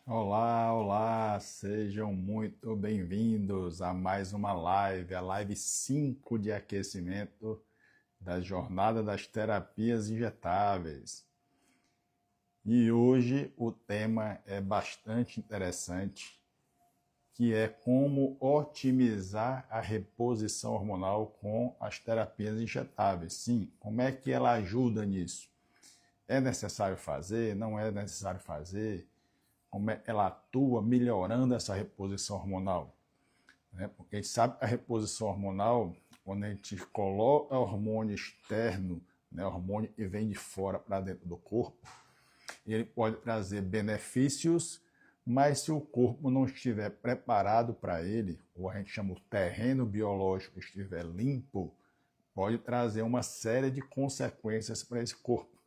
Olá, olá, sejam muito bem-vindos a mais uma live, a live 5 de aquecimento da jornada das terapias injetáveis. E hoje o tema é bastante interessante, que é como otimizar a reposição hormonal com as terapias injetáveis. Sim, como é que ela ajuda nisso? É necessário fazer? Não é necessário fazer? Como ela atua melhorando essa reposição hormonal, né? Porque a gente sabe que a reposição hormonal, quando a gente coloca hormônio externo, né, hormônio que vem de fora para dentro do corpo, ele pode trazer benefícios, mas se o corpo não estiver preparado para ele, ou a gente chama o terreno biológico estiver limpo, pode trazer uma série de consequências para esse corpo.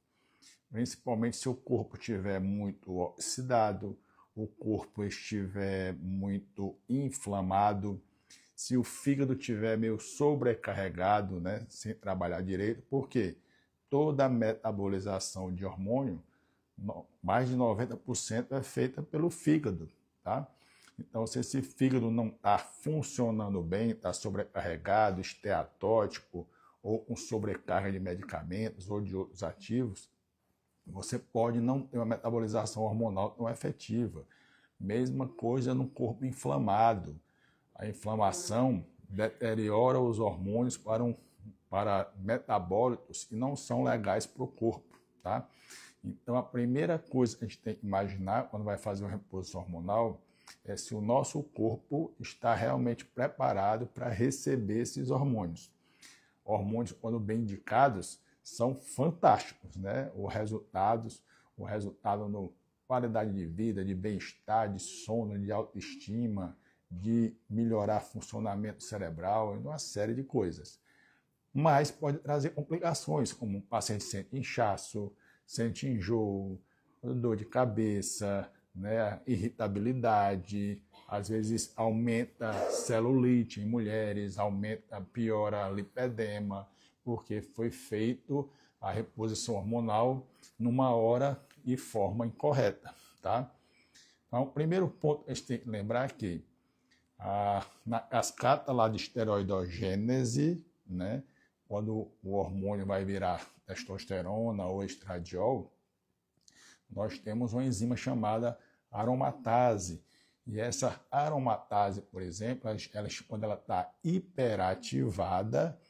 Principalmente se o corpo estiver muito oxidado, o corpo estiver muito inflamado, se o fígado estiver meio sobrecarregado, né, sem trabalhar direito, porque toda a metabolização de hormônio, mais de 90% é feita pelo fígado, tá? Então, se esse fígado não está funcionando bem, está sobrecarregado, esteatótico, ou com sobrecarga de medicamentos ou de outros ativos, você pode não ter uma metabolização hormonal tão efetiva. Mesma coisa no corpo inflamado. A inflamação deteriora os hormônios para metabólitos que não são legais para o corpo, tá? Então, a primeira coisa que a gente tem que imaginar quando vai fazer uma reposição hormonal é se o nosso corpo está realmente preparado para receber esses hormônios. Hormônios, quando bem indicados, são fantásticos, né? O resultado no qualidade de vida, de bem-estar, de sono, de autoestima, de melhorar funcionamento cerebral, uma série de coisas. Mas pode trazer complicações, como o paciente sente inchaço, sente enjoo, dor de cabeça, né? Irritabilidade, às vezes aumenta celulite em mulheres, piora lipedema, porque foi feito a reposição hormonal numa hora e forma incorreta, tá? Então, o primeiro ponto que a gente tem que lembrar é que na cascata lá de esteroidogênese, né, quando o hormônio vai virar testosterona ou estradiol, nós temos uma enzima chamada aromatase. E essa aromatase, por exemplo, quando ela está hiperativada,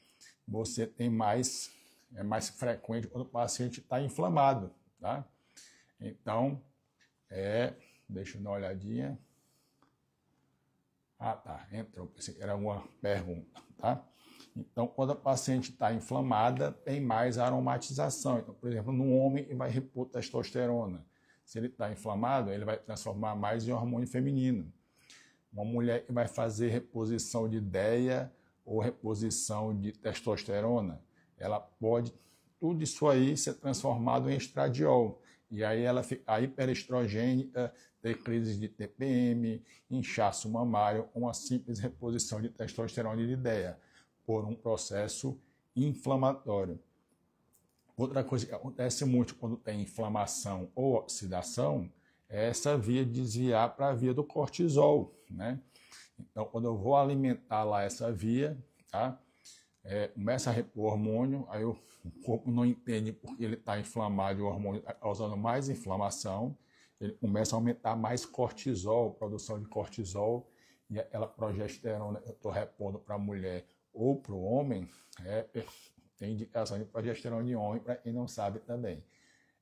você tem é mais frequente quando o paciente está inflamado, tá? Então, deixa eu dar uma olhadinha. Ah, tá, entrou, era uma pergunta, tá? Então, quando a paciente está inflamada, tem mais aromatização. Então, por exemplo, no homem, ele vai repor testosterona. Se ele está inflamado, ele vai transformar mais em hormônio feminino. Uma mulher que vai fazer reposição de DEA ou reposição de testosterona, ela pode, tudo isso aí, ser transformado em estradiol. E aí ela fica hiperestrogênica, ter crise de TPM, inchaço mamário, uma simples reposição de testosterona e de DEA, por um processo inflamatório. Outra coisa que acontece muito quando tem inflamação ou oxidação é essa via desviar para a via do cortisol, né? Então, quando eu vou alimentar lá essa via, tá? Começa a repor hormônio, aí o corpo não entende porque ele está inflamado e o hormônio está causando mais inflamação, ele começa a aumentar mais cortisol, produção de cortisol, e aquela progesterona que eu estou repondo para a mulher ou para o homem, tem indicação de progesterona de homem, para quem não sabe também.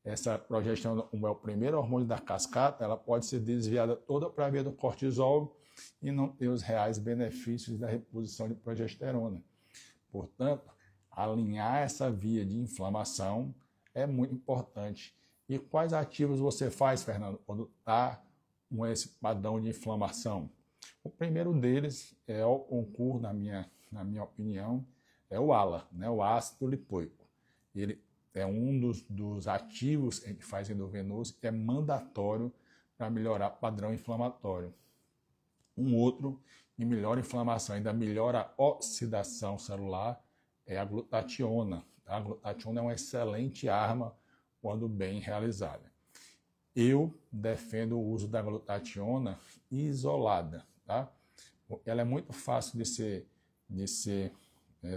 Essa progesterona, como é o primeiro hormônio da cascata, ela pode ser desviada toda para a via do cortisol e não ter os reais benefícios da reposição de progesterona. Portanto, alinhar essa via de inflamação é muito importante. E quais ativos você faz, Fernando, quando está com esse padrão de inflamação? O primeiro deles é o concurso, na minha opinião, é o ALA, né? O ácido lipoico. Ele é um dos ativos que a gente faz endovenoso que é mandatório para melhorar o padrão inflamatório. Um outro que melhora a inflamação, ainda melhora a oxidação celular, é a glutationa. A glutationa é uma excelente arma quando bem realizada. eu defendo o uso da glutationa isolada, tá? Ela é muito fácil de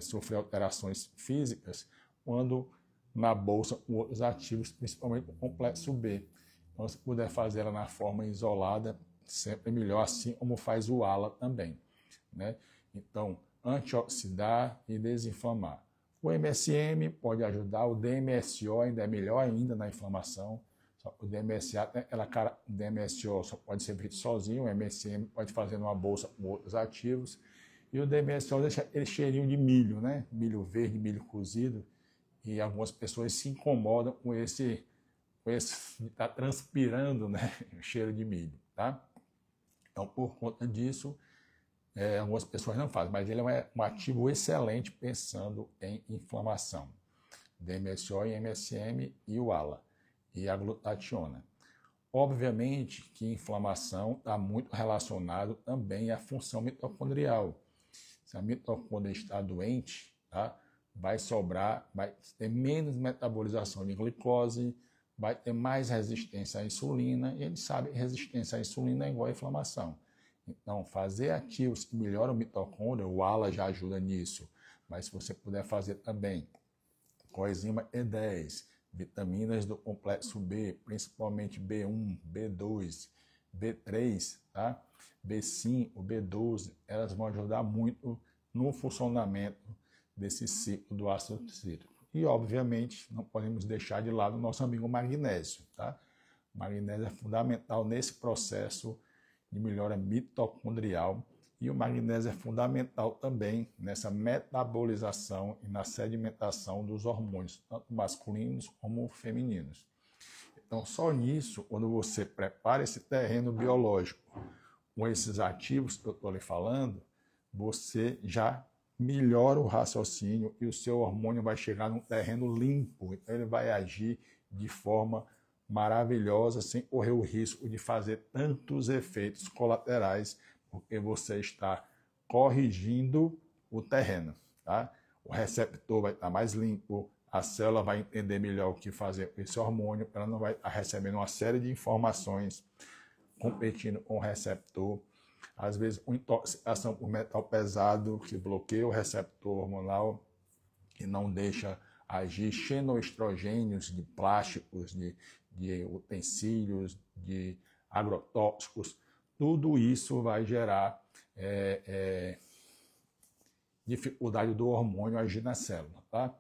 sofrer alterações físicas quando na bolsa com outros ativos, principalmente o complexo B. Então, se puder fazer ela na forma isolada, sempre é melhor, assim como faz o ALA também, né? Então, antioxidar e desinflamar. O MSM pode ajudar, o DMSO ainda é melhor ainda na inflamação. O DMSO só pode ser feito sozinho, o MSM pode fazer numa bolsa com outros ativos. E o DMSO deixa aquele cheirinho de milho, né? Milho verde, milho cozido. E algumas pessoas se incomodam com esse tá transpirando, né? O cheiro de milho, tá? Então, por conta disso, algumas pessoas não fazem, mas ele é um ativo excelente pensando em inflamação. DMSO e MSM e o ALA e a glutationa. Obviamente que inflamação está muito relacionado também à função mitocondrial. Se a mitocôndria está doente, tá? Vai ter menos metabolização de glicose, vai ter mais resistência à insulina, e a gente sabe que resistência à insulina é igual a inflamação. Então, fazer ativos que melhoram a mitocôndria, o ALA já ajuda nisso, mas se você puder fazer também coenzima E10, vitaminas do complexo B, principalmente B1, B2, B3, tá? B5, B12, elas vão ajudar muito no funcionamento desse ciclo do ácido cítrico. E, obviamente, não podemos deixar de lado o nosso amigo magnésio, tá? O magnésio é fundamental nesse processo de melhora mitocondrial e o magnésio é fundamental também nessa metabolização e na sedimentação dos hormônios, tanto masculinos como femininos. Então, só nisso, quando você prepara esse terreno biológico com esses ativos que eu estou lhe falando, você já melhora o raciocínio e o seu hormônio vai chegar num terreno limpo. Então, ele vai agir de forma maravilhosa, sem correr o risco de fazer tantos efeitos colaterais, porque você está corrigindo o terreno, tá? O receptor vai estar mais limpo, a célula vai entender melhor o que fazer com esse hormônio, ela não vai estar recebendo uma série de informações competindo com o receptor. Às vezes, uma intoxicação por metal pesado que bloqueia o receptor hormonal e não deixa agir xenoestrogênios de plásticos, de utensílios, de agrotóxicos. Tudo isso vai gerar dificuldade do hormônio agir na célula, tá?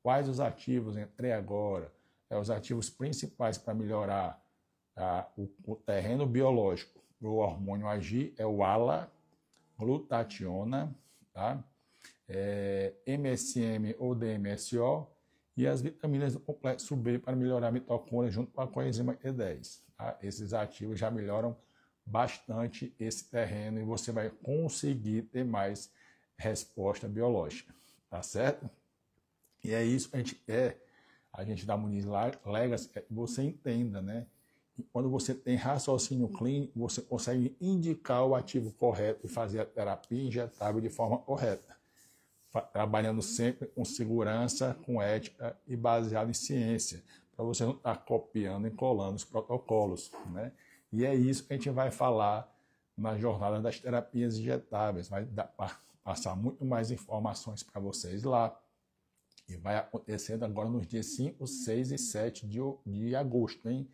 Quais os ativos? Entrei agora. Os ativos principais para melhorar o terreno biológico do hormônio agir é o ALA, glutationa, tá? MSM ou DMSO e as vitaminas do complexo B para melhorar a mitocôndria junto com a coenzima E10. Tá? Esses ativos já melhoram bastante esse terreno e você vai conseguir ter mais resposta biológica, tá certo? E é isso que a gente da Muniz Legacy, que você entenda, né? E quando você tem raciocínio clínico, você consegue indicar o ativo correto e fazer a terapia injetável de forma correta, trabalhando sempre com segurança, com ética e baseado em ciência, para você não estar copiando e colando os protocolos, né? E é isso que a gente vai falar na jornada das terapias injetáveis, vai passar muito mais informações para vocês lá, e vai acontecendo agora nos dias 5, 6 e 7 de agosto, hein?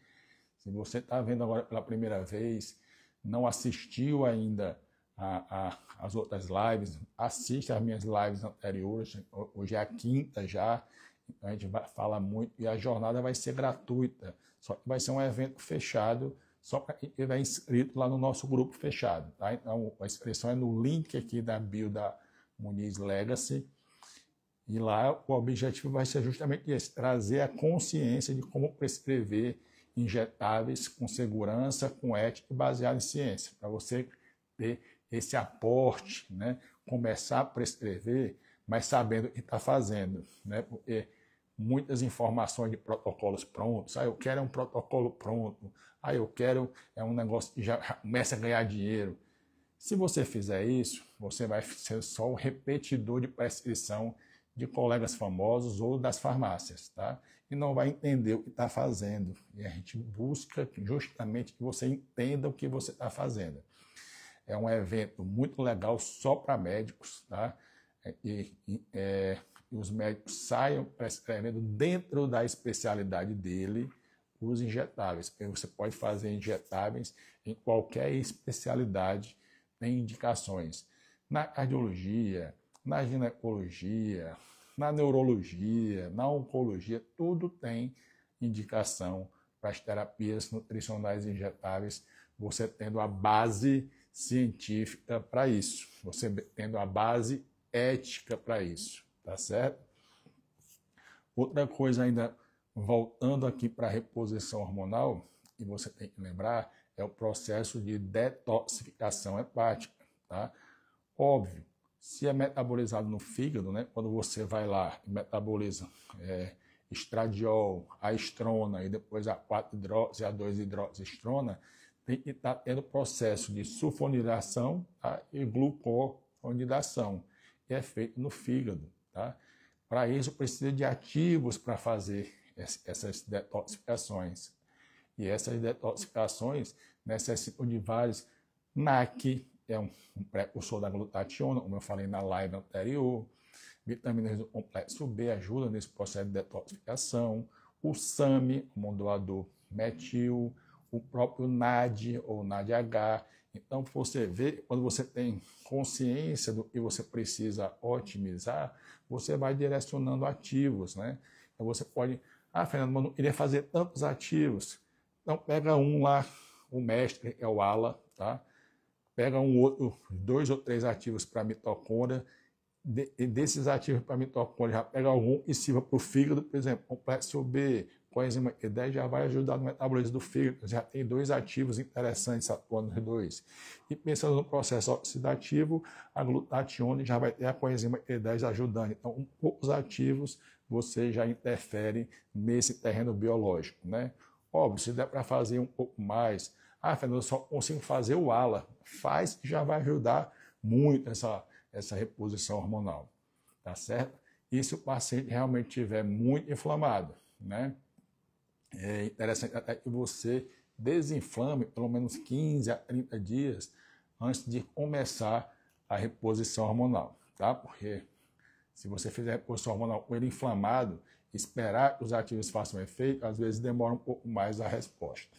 Se você está vendo agora pela primeira vez, não assistiu ainda as outras lives, assista as minhas lives anteriores, hoje é a quinta já, então a gente vai falar muito e a jornada vai ser gratuita, só que vai ser um evento fechado, só para quem estiver inscrito lá no nosso grupo fechado, tá? Então a inscrição é no link aqui da bio da Muniz Legacy, e lá o objetivo vai ser justamente esse, trazer a consciência de como prescrever injetáveis com segurança, com ética e baseado em ciência, para você ter esse aporte, né? Começar a prescrever, mas sabendo o que está fazendo, né? Porque muitas informações de protocolos prontos, eu quero um protocolo pronto, eu quero um negócio que já começa a ganhar dinheiro. Se você fizer isso, você vai ser só um repetidor de prescrição de colegas famosos ou das farmácias, tá? e não vai entender o que está fazendo. E a gente busca justamente que você entenda o que você está fazendo. É um evento muito legal só para médicos, tá? E os médicos saiam prescrevendo dentro da especialidade dele os injetáveis. Você pode fazer injetáveis em qualquer especialidade, tem indicações. Na cardiologia, na ginecologia, na neurologia, na oncologia, tudo tem indicação para as terapias nutricionais injetáveis, você tendo a base científica para isso, você tendo a base ética para isso, tá certo? Outra coisa ainda, voltando aqui para a reposição hormonal, e você tem que lembrar, é o processo de detoxificação hepática, tá? Óbvio, se é metabolizado no fígado, né, quando você vai lá e metaboliza estradiol, a estrona e depois a 4-hidroxi, a 2-hidroxistrona, tem que estar tendo processo de sulfonilação, tá, e gluconidação, que é feito no fígado. Tá? Para isso, precisa de ativos para fazer essas detoxificações. E essas detoxificações necessitam de vários. NAC é um precursor da glutationa, como eu falei na live anterior. Vitaminas do complexo B ajudam nesse processo de detoxificação. O SAMe, o modulador metil, o próprio NAD ou NADH. Então, você vê, quando você tem consciência do que você precisa otimizar, você vai direcionando ativos, né? Então, você pode, Fernando, mas não queria fazer tantos ativos. Então, pega um lá, o mestre é o ALA, tá? Pega um outro, 2 ou 3 ativos para mitocôndria, desses ativos para mitocôndria, já pega algum e sirva para o fígado, por exemplo, complexo B, coenzima Q10 já vai ajudar no metabolismo do fígado, já tem 2 ativos interessantes atuando nos 2. E pensando no processo oxidativo, a glutationa já vai ter a coenzima Q10 ajudando. Então, com poucos ativos, você já interfere nesse terreno biológico, né? Óbvio, se der para fazer um pouco mais, Fernando, eu só consigo fazer o ALA. Faz que já vai ajudar muito essa reposição hormonal, tá certo? E se o paciente realmente estiver muito inflamado, né? É interessante até que você desinflame pelo menos 15 a 30 dias antes de começar a reposição hormonal, tá? Porque se você fizer a reposição hormonal com ele inflamado, esperar que os ativos façam efeito, às vezes demora um pouco mais a resposta.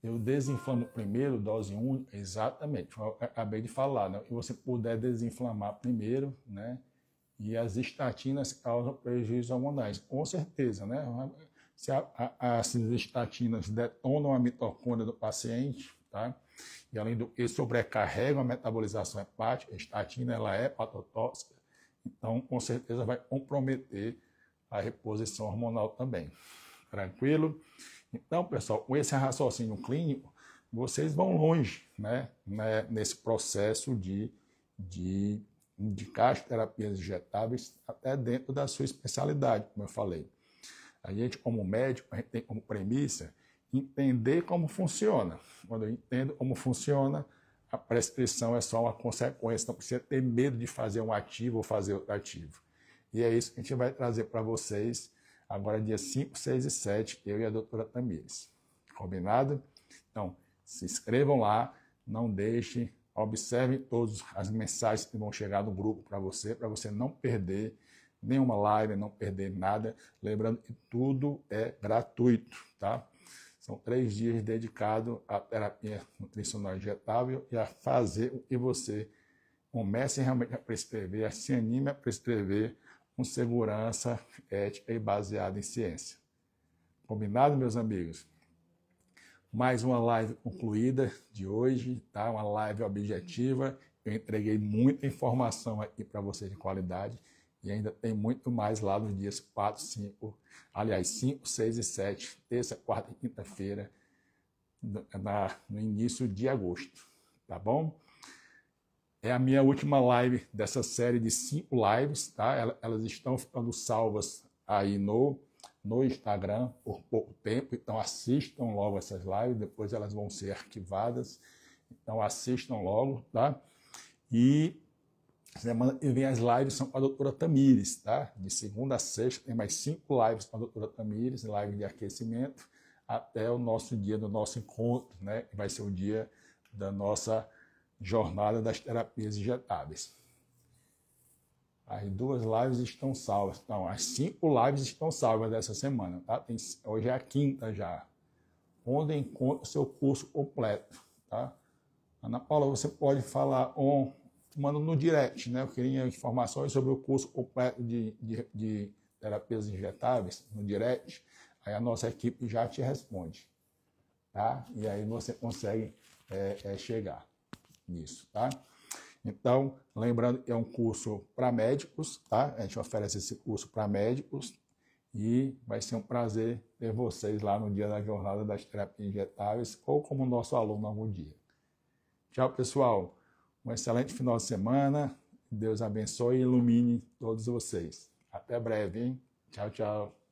Eu desinflamo primeiro, dose única, exatamente, eu acabei de falar, né? Que você puder desinflamar primeiro, né? E as estatinas causam prejuízos hormonais, com certeza, né? Se as estatinas detonam a mitocôndria do paciente, tá? E além do que sobrecarregam a metabolização hepática, a estatina ela é hepatotóxica, então com certeza vai comprometer a reposição hormonal também. Tranquilo? Então, pessoal, com esse raciocínio clínico, vocês vão longe, né? Nesse processo de indicar as terapias injetáveis até dentro da sua especialidade, como eu falei. A gente, como médico, a gente tem como premissa entender como funciona. Quando eu entendo como funciona, a prescrição é só uma consequência, não precisa ter medo de fazer um ativo ou fazer outro ativo. E é isso que a gente vai trazer para vocês agora dia 5, 6 e 7, eu e a doutora Tamires. Combinado? Então, se inscrevam lá, não deixem, observem todas as mensagens que vão chegar no grupo para você não perder nenhuma live, não perder nada. Lembrando que tudo é gratuito, tá? São 3 dias dedicados à terapia nutricional injetável e a fazer o que você comece realmente a prescrever, se anime a prescrever com segurança, ética e baseada em ciência. Combinado, meus amigos? Mais uma live concluída de hoje, tá? Uma live objetiva. Eu entreguei muita informação aqui para vocês de qualidade e ainda tem muito mais lá nos dias 4, 5, aliás, 5, 6 e 7, terça, quarta e quinta-feira, no início de agosto, tá bom? É a minha última live dessa série de 5 lives, tá? Elas estão ficando salvas aí no Instagram por pouco tempo, então assistam logo essas lives, depois elas vão ser arquivadas, então assistam logo, tá? E Semana que vem as lives são com a doutora Tamires, tá? De segunda a sexta tem mais 5 lives com a doutora Tamires, live de aquecimento, até o nosso dia do nosso encontro, né? Que vai ser o dia da nossa jornada das terapias injetáveis. As 2 lives estão salvas. Não, as 5 lives estão salvas dessa semana, tá? Hoje é a quinta já. Onde encontra o seu curso completo, tá? Ana Paula, você pode falar manda no direct, né? Eu queria informações sobre o curso completo de terapias injetáveis no direct. Aí a nossa equipe já te responde, tá? E aí você consegue chegar nisso, tá? Então, lembrando que é um curso para médicos, tá? A gente oferece esse curso para médicos e vai ser um prazer ter vocês lá no dia da jornada das terapias injetáveis ou como nosso aluno algum dia. Tchau, pessoal. Um excelente final de semana. Deus abençoe e ilumine todos vocês. Até breve, hein? Tchau, tchau.